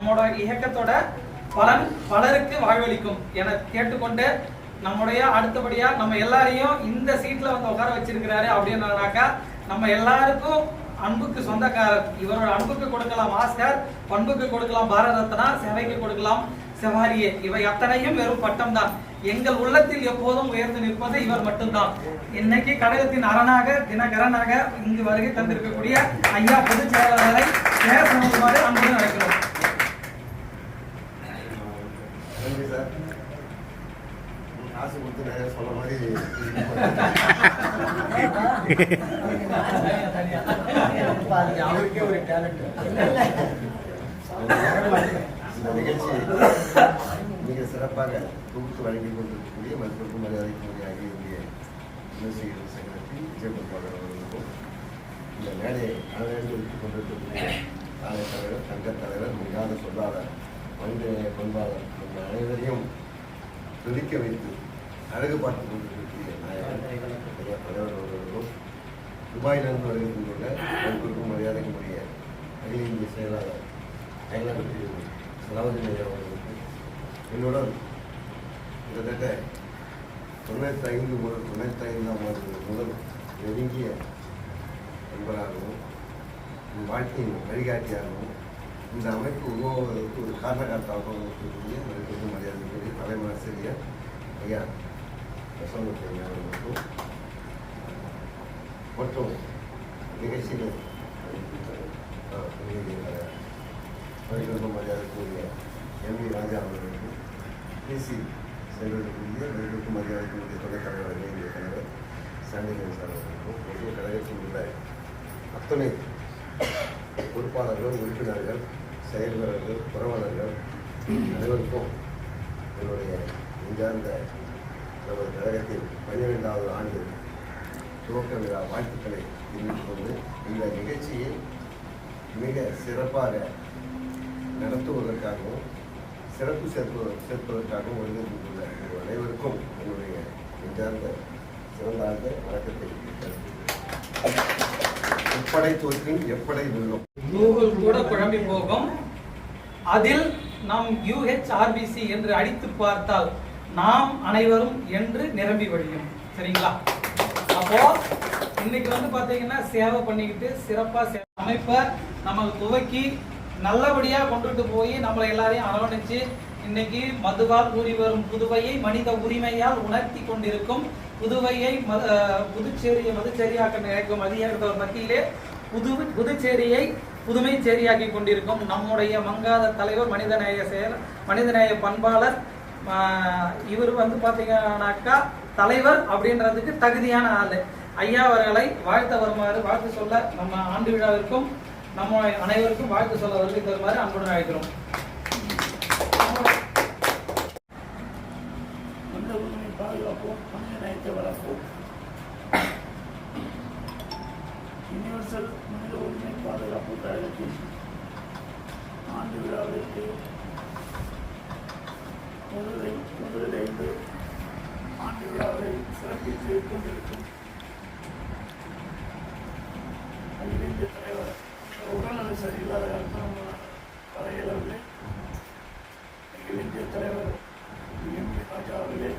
நம்மளோட இயக்கத்தோட பலன் பலருக்கு வாழ்வளிக்கும் என கேட்டுக்கொண்டு நம்முடைய அடுத்தபடியா நம்ம எல்லாரையும் இந்த சீட்ல வந்து உட்கார வச்சிருக்கிறாரு அப்படின்னாக்கா நம்ம எல்லாருக்கும் அன்புக்கு சொந்தக்காரர். இவரோட அன்புக்கு கொடுக்கலாம் ஆஸ்கர், பண்புக்கு கொடுக்கலாம் பாரத ரத்னா, சேவைக்கு கொடுக்கலாம் செவாரியே. இவை அத்தனையும் வெறும் பட்டம் தான். எங்கள் உள்ளத்தில் எப்போதும் உயர்ந்து நிற்பது இவர் மட்டும்தான். இன்னைக்கு கழகத்தின் அரணாக தினகரனாக இங்கு வருகை தந்திருக்கக்கூடிய ஐயா பொதுச் செயலாளரை பேசுமாறு அன்புடன் அழைக்கிறோம். காசு கொடுத்து நிறைய சொல்ல மாதிரி அவருக்கே ஒரு டேலண்ட். இந்த நிகழ்ச்சி மிக சிறப்பாக தொகுத்து வழங்கி கொண்டிருக்கக்கூடிய மதிப்பிற்கும் மரியாதைக்குரிய அகில இந்திய யூனிவர்சிட்டி செக்ரட்டரி விஜயகுமார் அவர்களுக்கும் இந்த மேடையை அனைவரும் கொண்டிருக்கக்கூடிய ஆணைய தலைவர், சங்க தலைவர், மிகாத சொல்லாளர், மனித பண்பாளர் நம்ம அனைவரையும் துடிக்க வைத்து அழகு பார்த்துக் கொண்டிருக்கக்கூடிய தலைவர் அவர்களும், துபாயிலிருந்து வருகை கொண்டுள்ள மதிப்பிற்கும் மரியாதைக்குரிய அகில இந்திய செயலாளர் அயலாளர் சலாவுதீன் ஐயா அவர்களுக்கு என்னுடன் கிட்டத்தட்ட 95 முதல் 95ஆம் ஆண்டு முதல் நெருங்கிய நண்பராகவும் வாழ்க்கையின் வழிகாட்டியாகவும் இந்த அமைப்பு உருவாவதற்கு ஒரு காரணகர்த்தாகவும் இருக்கக்கூடிய மதிப்பிற்கும் மரியாதைக்குரிய தலைமை ஆசிரியர் ஐயா பிரசன்னத்தை அவர்களுக்கும் மற்றும் நிகழ்ச்சியில் மதிப்பிற்கும் மரியாதைக்குரிய எம் வி ராஜா அவர்களுக்கும், பிசி செல்வதற்குரிய மதிப்பிற்கும் மரியாதைக்குரிய துணைத் தலைவர் இளைஞர் தலைவர் சண்டிகன் சார் அவர்களுக்கும், ஒவ்வொரு கழகத்தில் உள்ள அத்தனை பொறுப்பாளர்கள், உறுப்பினர்கள், செயல்வர்கள், புறவலர்கள் அனைவருக்கும் என்னுடைய நெஞ்சார்ந்த நமது கழகத்தின் 12வது ஆண்டு துவக்க விழா வாழ்த்துக்களை தெரிவித்துக் கொண்டு இந்த நிகழ்ச்சியை மிக சிறப்பாக நடத்துவதற்காகவும் சிறப்பு சேர்ப்பதற்காகவும் வருகின்ற அனைவருக்கும் என்னுடைய நெஞ்சார்ந்த சிறந்தார்ந்த வணக்கத்தை எப்படை தோற்றின் எப்படை வெல்லும். கூகுள் கூட குழம்பி போகும். அதில் நாம் UHRBC என்று அடித்து பார்த்தால் நாம் அனைவரும் என்று நிரம்பி வழியும். சரிங்களா? அப்போ இன்னைக்கு வந்து பாத்தீங்கன்னா சேவை பண்ணிக்கிட்டு சிறப்பா அமைப்பை நம்ம துவக்கி நல்லபடியா கொண்டுட்டு போய் நம்மளை எல்லாரையும் அரவணைச்சு இன்னைக்கு மதுவால் ஊறி வரும் புதுவையை மனித உரிமையால் உணர்த்தி கொண்டிருக்கும் புதுவையை புதுச்சேரியை மதுச்சேரியாக்க நினைக்கும் அதிகாரத்தவர் மத்தியிலே புதுச்சேரியை புதுமை சேரியாக்கி கொண்டிருக்கும் நம்முடைய மங்காத தலைவர், மனிதநேய பண்பாளர். இவர் வந்து பாத்தீங்கன்னாக்கா தலைவர் அப்படின்றதுக்கு தகுதியான ஆளு. ஐயா அவர்களை வாழ்த்த வருமாறு, வாழ்த்து சொல்ல நம்ம ஆண்டு விழாவிற்கும் நம்ம அனைவருக்கும் வாழ்த்து சொல்ல வருகை தருமாறு அன்புடன் அழைக்கிறோம். பாதுகாப்போம், மனித நேயத்தை வளர்ப்போம். யூனிவர்சல் மனித உரிமை பாதுகாப்பு கழகத்தின் ஆண்டு விழாவிற்கு முதலில் ஆண்டு விழாவை சிறப்பித்து கொண்டிருக்கும் அகில இந்திய தலைவர் உடல்நல சரியில்லாத கலைஞர்களே, அகில இந்திய தலைவர் எம் வி ராஜா அவர்களே,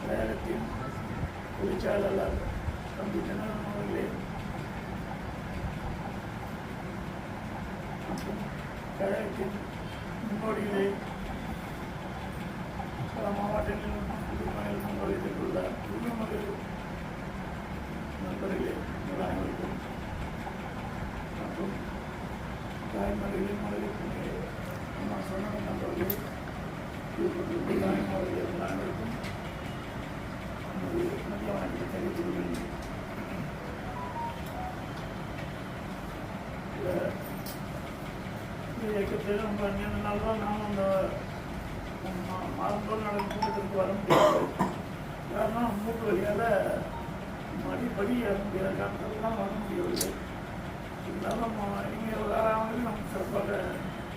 கழகத்தின் பொதுச் செயலாளர் தம்பி தினகரன் அவர்களே மற்றும் கழகத்தின் முன்னோடிகளே, பல மாவட்டங்களில் புதுமையில் முன்வரைத்துள்ள புதுமகள் நண்பர்களே அனைவருக்கும் மற்றும் தாய்மொழிகளில் மகளிர் அம்மா சொன்ன நண்பர்களே, தாய்மொழிகள் அனைவருக்கும் நல்ல வணக்கத்தை தெரிவித்துக் கொள்கிறேன். இந்த இயக்கத்தில் ரொம்ப நீண்ட நாள் தான் நானும் அந்த மாதத்தோடு நடக்கும் கூட்டத்திற்கு வர முடியாது. காரணம் மூட்டு வழியால் மடிப்படி ஏற முடியாத காரணத்தில் தான் வர முடியவில்லை. இருந்தாலும் நீங்கள் ஒரு ஆறாவது நம்ம சிறப்பாக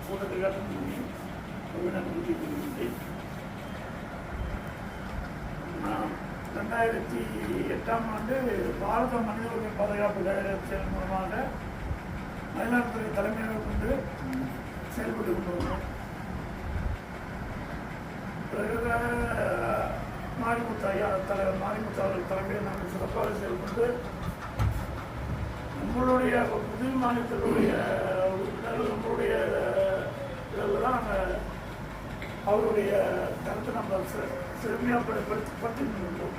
கூட்டத்தை காட்ட முடியும். நன்றி கொள்கிறேன். 2008ஆம் ஆண்டு பாரத மனித உரிமை பாதுகாப்பு கழகத்தின் மூலமாக மயிலாடுதுறை தலைமையாக கொண்டு செயல்பட்டு கொண்டு வந்தோம். மாரிமுத்து ஐயா தலைவர் மாரிமுத்து அவர்கள் தலைமையில் நாங்கள் சிறப்பாக செயல்பட்டு நம்மளுடைய புதிய மாநிலத்தினுடைய உறுப்பினர்கள் நம்மளுடைய இதில் தான் நாங்கள் அவருடைய கருத்தை நம்ம சிறுமையாக படுத்திருந்தோம்.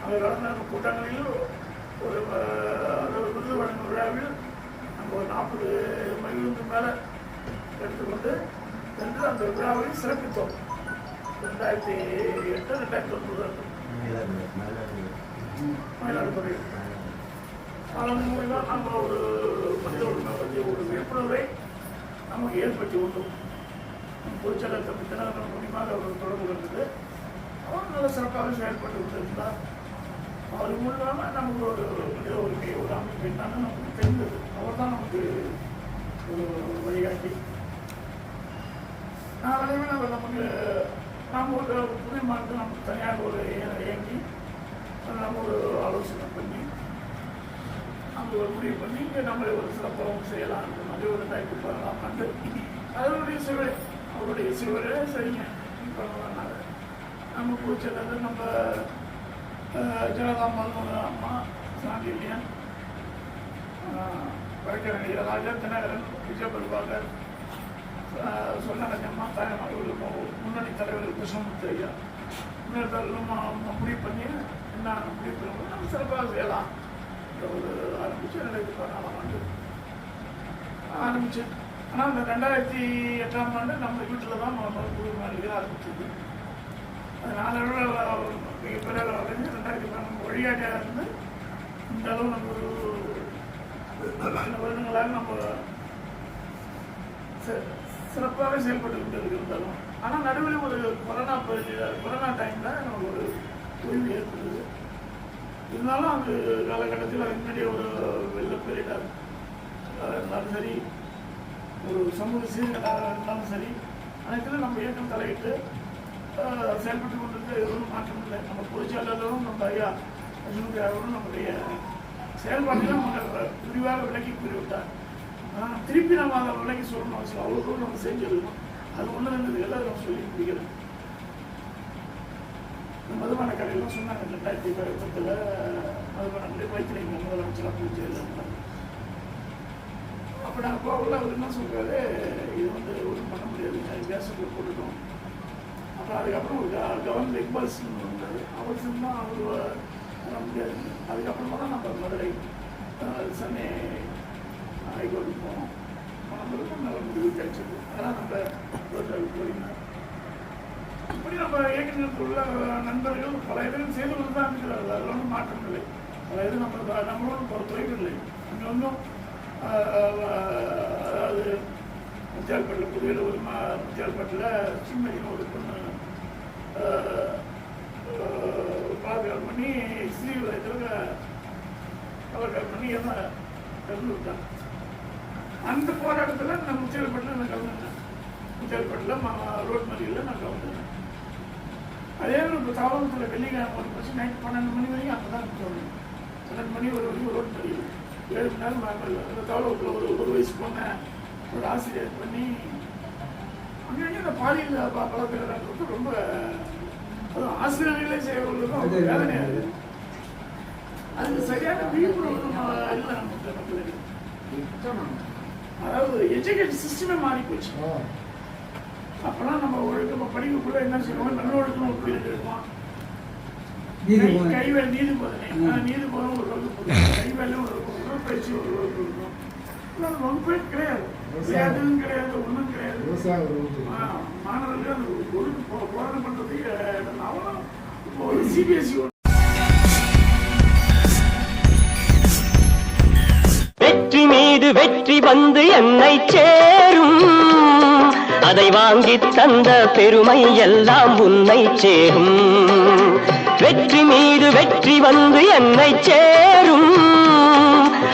அதை கடந்த கூட்டங்களில் ஒரு விருது வழங்கும் விழாவில் நம்ம ஒரு 40 மைலுக்கு மேலே எடுத்துக்கொண்டு சென்று அந்த விழாவை சிறப்பித்தோம். 2008 2009 மயிலாடுதுறை. அதன் மூலம் நம்ம ஒரு மனித உரிமை பற்றிய ஒரு விழிப்புணர்வை நமக்கு ஏற்படுத்தி கொண்டோம். பொதுச்செயலர் தம்பி தினகரன் மூலியமாக அவர் தொடர்பு கொண்டது. அவர் நல்ல சிறப்பாக செயல்பட்டு கொண்டிருந்தார். அவர் மூலமாக நமக்கு ஒரு மனித உரிமை ஒரு அமைப்பு என்னன்னு நமக்கு தெரிந்தது. அவர் தான் நமக்கு ஒரு வழிகாட்டி. நாளையுமே நமக்கு நாம் ஒரு புதிய மாநிலத்தில் நமக்கு தனியாக ஒரு இயங்கி நம்ம ஒரு ஆலோசனை பண்ணி நம்ம ஒரு முடிவு பண்ணி இங்கே நம்மளை ஒரு சிறப்பாகவும் செய்யலாம் அந்த மாதிரி ஒரு டைப்பு பண்ணலாம் அந்த அவருடைய சிவரே சரிங்க பண்ணலாம். நம்ம பிடிச்சது நம்ம ஜனதா மல்மோகன் அம்மா சாண்டிலியன் வழக்கறிஞர் ராஜா தினகரன் விஜயபிரபாகர் சொன்னரஞ்சம்மா தாயமார்கள் முன்னணி தலைவர் கிருஷ்ணமூர்த்தி ஐயா இன்னொருத்தரும் முடிவு பண்ணி என்ன முடிவு பண்ணும்போது நம்ம சிறப்பாக செய்யலாம் ஒரு ஆரம்பிச்சு 2014ஆம் ஆண்டு ஆரம்பிச்சு. ஆனால் அந்த 2008ஆம் ஆண்டு நம்ம வீட்டில் தான் நம்ம புது மாளிகை ஆரம்பிச்சது. அது 4 மிகப்பெரிய அடைஞ்சு 2012 வழிகாட்டியாக இருந்து இந்த அளவு நம்ம ஒரு வருடங்களாக நம்ம சிறப்பாக செயல்பட்டு கொண்டு இருந்தாலும் ஆனால் நடுவில் ஒரு கொரோனா டைமில் நமக்கு ஒரு ஓய்வு ஏற்படுது. இருந்தாலும் அந்த காலகட்டத்தில் முன்னாடியே ஒரு வெள்ள பெரிடார் இருந்தாலும் சரி, ஒரு சமூக சீர்கேடாக இருந்தாலும் சரி, அனைத்திலும் நம்ம இயக்கம் தலையிட்டு செயல்பட்டு கொண்டிருக்க எதுவும் மாற்றம் இல்லை. நம்ம பொதுச்செயலாளரும் நம்ம ஐயா அவரும் நம்முடைய செயல்பாட்டிலும் விரிவாக விலக்கி கூறிவிட்டார். திருப்பி நம்ம அதை விலக்கி சொல்லணும் அவசியம். அவ்வளோ தூரம் நம்ம செஞ்சிருக்கோம். அது ஒன்று ரெண்டு எல்லாம் நம்ம சொல்லி முடிக்கிறோம். மதுபான கடையெல்லாம் சொன்னாங்க 2010 மதுபான கடை வைத்திருங்க முதலமைச்சராக பூஜை. அப்போ நாங்கள் போகல அவர் என்ன சொல்கிறாரு, இது ஒன்றும் பண்ண முடியாது, கேஸுக்கு போட்டுட்டோம். அப்புறம் அதுக்கப்புறம் ஒரு கவர்னர் இக்பால்ஸ்ன்னு வந்தார். அவர் சொன்னால் அவர் வர முடியாது. அதுக்கப்புறமா தான் நம்ம மதுரை சென்னை ஹைகோர்ட்டுக்கு போனோம். போனதுக்கு நல்ல முடிவு கிடைச்சது. அதெல்லாம் நம்ம போயிருந்தோம். இப்படி நம்ம இயக்கத்தில் உள்ள நண்பர்கள் பல இதில் செய்து கொண்டு தான் இருக்கிறார்கள். அதில் ஒன்றும் மாற்றம் இல்லை. பல இது நம்மளோட பொறுத்தவரைக்கும் அங்கே ஒன்றும் அதாவது முத்தியால்பேட்டில் புதிய ஒரு முத்தியால்பேட்டில் சிம்மதினு ஒரு பொண்ணு பலாத்காரம் பண்ணி ஸ்ரீவிலயத்தில் பலாத்காரம் பண்ணி என்ன கலந்து விட்டாங்க. அந்த போராட்டத்தில் நான் முத்தியால்பேட்டில் நான் கலந்துட்டேன். முத்தியால்பேட்டில் ரோட் மறியலில் நான் கலந்துட்டேன். அதே இப்போ தாவரத்தில் வெள்ளிக்கிழமை ஒரு பஸ் நைட் 12 மணி வரைக்கும் அங்கே தான் சொல்லணும். 12 மணி ஒரு வரைக்கும் ரோட் மறியல் 7 மணி நேரம் மேம்படல. அந்த தாவரத்தில் ஒரு வயசு பொண்ணை ஒரு ஆசிரியர் பண்ணி அங்கே அந்த பாலியல் பலாத்காரங்கிறது ரொம்ப அதுவும் ஆசிரியர்களே செய்யறவங்களுக்கும் வேதனையாக இருக்குது. அதுக்கு சரியான விழிப்புணர்வு இல்லை நமக்கு மக்களுக்கு. அதாவது எஜுகேஷன் சிஸ்டமே மாறி போச்சு. அப்பெல்லாம் நம்ம ஒழுக்கமாக படிக்கக்குள்ள என்ன செய்வோம், நல்லொழுக்கம் ஒரு பீரியட் இருக்கும். கைவேலை நீதி போதனை நீதி போதும் ஒரு வகுப்பு, கைவேலையும் ஒரு உடற்பயிற்சி ஒரு வகுப்பு இருக்கும். அது வகுப்பே கிடையாது, விளையாட்டுன்னு கிடையாது, ஒன்றும் கிடையாது. மாணவர்கள் அந்த ஒழுங்கு போராட்டம் பண்ணுறதுக்கு அவனும் இப்போ ஒரு சிபிஎஸ்சி வெற்றி மீது வெற்றி வந்து என்னை சேரும், அதை வாங்கி தந்த பெருமை எல்லாம் உன்னை சேரும். வெற்றி மீது வெற்றி வந்து என்னை சேரும்,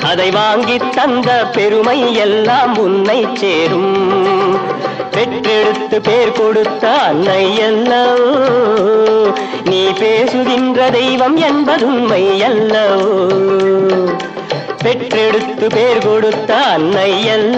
அதை வாங்கி தந்த பெருமை எல்லாம் உன்னை சேரும். பெற்றெடுத்து பேர் கொடுத்த அன்னை அல்லவோ, நீ பேசுகின்ற தெய்வம் என்பதுண்மை அல்லவோ. பெற்றெடுத்து பேர் கொடுத்த அன்னை எல்லாம்